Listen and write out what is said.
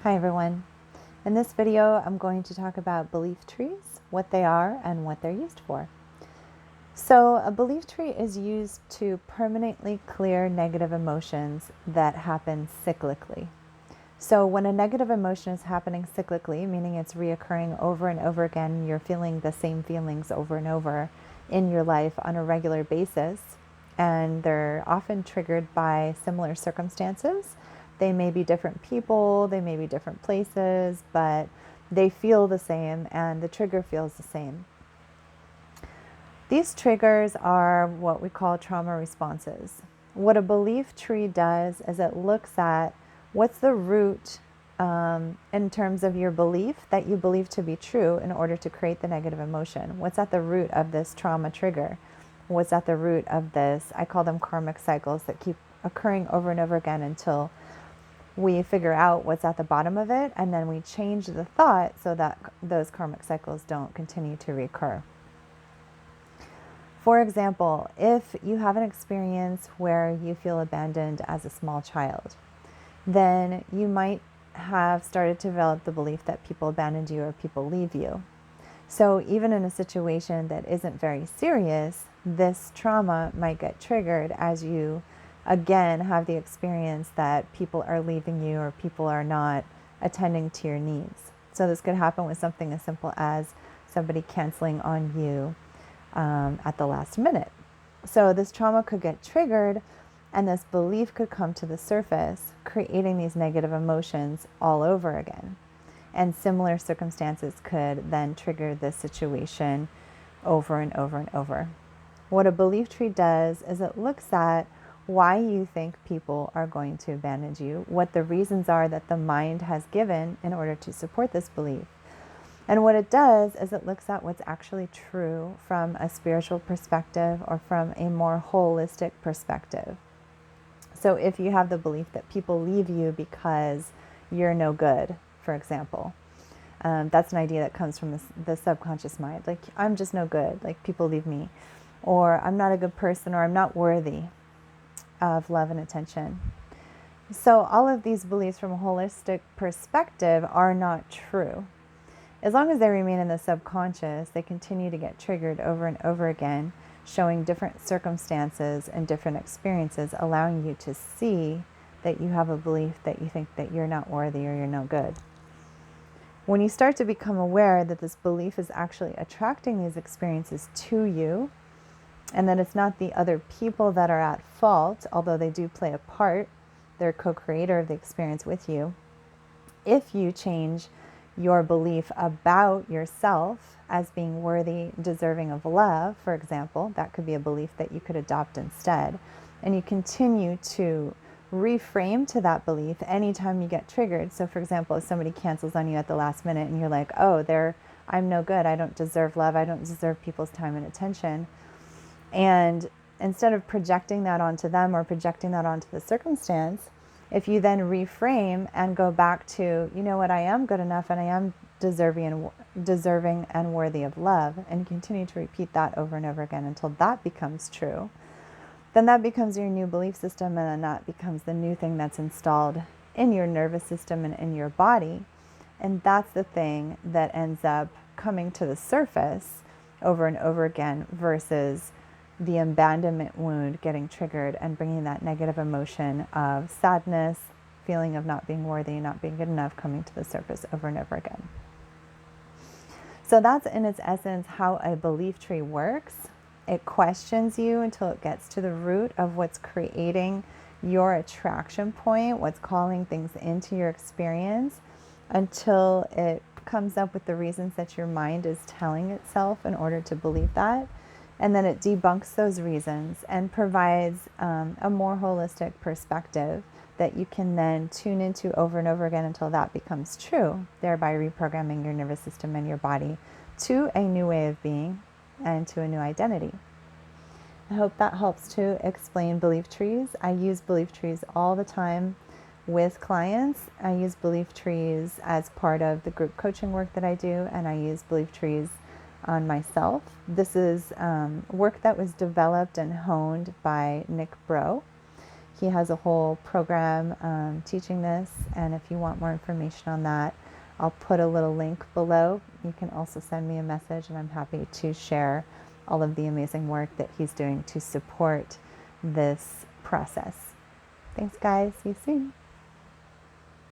Hi everyone. In this video, I'm going to talk about belief trees, what they are and what they're used for. So a belief tree is used to permanently clear negative emotions that happen cyclically. So when a negative emotion is happening cyclically, meaning it's reoccurring over and over again, you're feeling the same feelings over and over in your life on a regular basis, and they're often triggered by similar circumstances. They may be different people, they may be different places, but they feel the same and the trigger feels the same. These triggers are what we call trauma responses. What a belief tree does is it looks at what's the root in terms of your belief that you believe to be true in order to create the negative emotion. What's at the root of this trauma trigger? What's at the root of this? I call them karmic cycles that keep occurring over and over again until we figure out what's at the bottom of it, and then we change the thought so that those karmic cycles don't continue to recur. For example, if you have an experience where you feel abandoned as a small child, then you might have started to develop the belief that people abandoned you or people leave you. So even in a situation that isn't very serious, this trauma might get triggered as you again have the experience that people are leaving you or people are not attending to your needs. So this could happen with something as simple as somebody canceling on you at the last minute. So this trauma could get triggered and this belief could come to the surface, creating these negative emotions all over again. And similar circumstances could then trigger this situation over and over and over. What a belief tree does is it looks at why you think people are going to abandon you, what the reasons are that the mind has given in order to support this belief. And what it does is it looks at what's actually true from a spiritual perspective or from a more holistic perspective. So if you have the belief that people leave you because you're no good, for example, that's an idea that comes from the subconscious mind. Like, I'm just no good, like people leave me, or I'm not a good person, or I'm not worthy of love and attention. So all of these beliefs from a holistic perspective are not true. As long as they remain in the subconscious, they continue to get triggered over and over again, showing different circumstances and different experiences, allowing you to see that you have a belief that you think that you're not worthy or you're no good. When you start to become aware that this belief is actually attracting these experiences to you, and that it's not the other people that are at fault, although they do play a part, they're co-creator of the experience with you. If you change your belief about yourself as being worthy, deserving of love, for example, that could be a belief that you could adopt instead. And you continue to reframe to that belief anytime you get triggered. So for example, if somebody cancels on you at the last minute and you're like, oh, I'm no good, I don't deserve love, I don't deserve people's time and attention. And instead of projecting that onto them or projecting that onto the circumstance, if you then reframe and go back to, you know what, I am good enough and I am deserving and worthy of love, and you continue to repeat that over and over again until that becomes true, then that becomes your new belief system, and then that becomes the new thing that's installed in your nervous system and in your body. And that's the thing that ends up coming to the surface over and over again versus the abandonment wound getting triggered and bringing that negative emotion of sadness, feeling of not being worthy, not being good enough, coming to the surface over and over again. So that's in its essence how a belief tree works. It questions you until it gets to the root of what's creating your attraction point, what's calling things into your experience, until it comes up with the reasons that your mind is telling itself in order to believe that. And then it debunks those reasons and provides a more holistic perspective that you can then tune into over and over again until that becomes true, thereby reprogramming your nervous system and your body to a new way of being and to a new identity. I hope that helps to explain belief trees. I use belief trees all the time with clients. I use belief trees as part of the group coaching work that I do, and I use belief trees on myself. This is work that was developed and honed by Nick Bro. He has a whole program teaching this, and if you want more information on that, I'll put a little link below. You can also send me a message, and I'm happy to share all of the amazing work that he's doing to support this process. Thanks, guys. See you soon.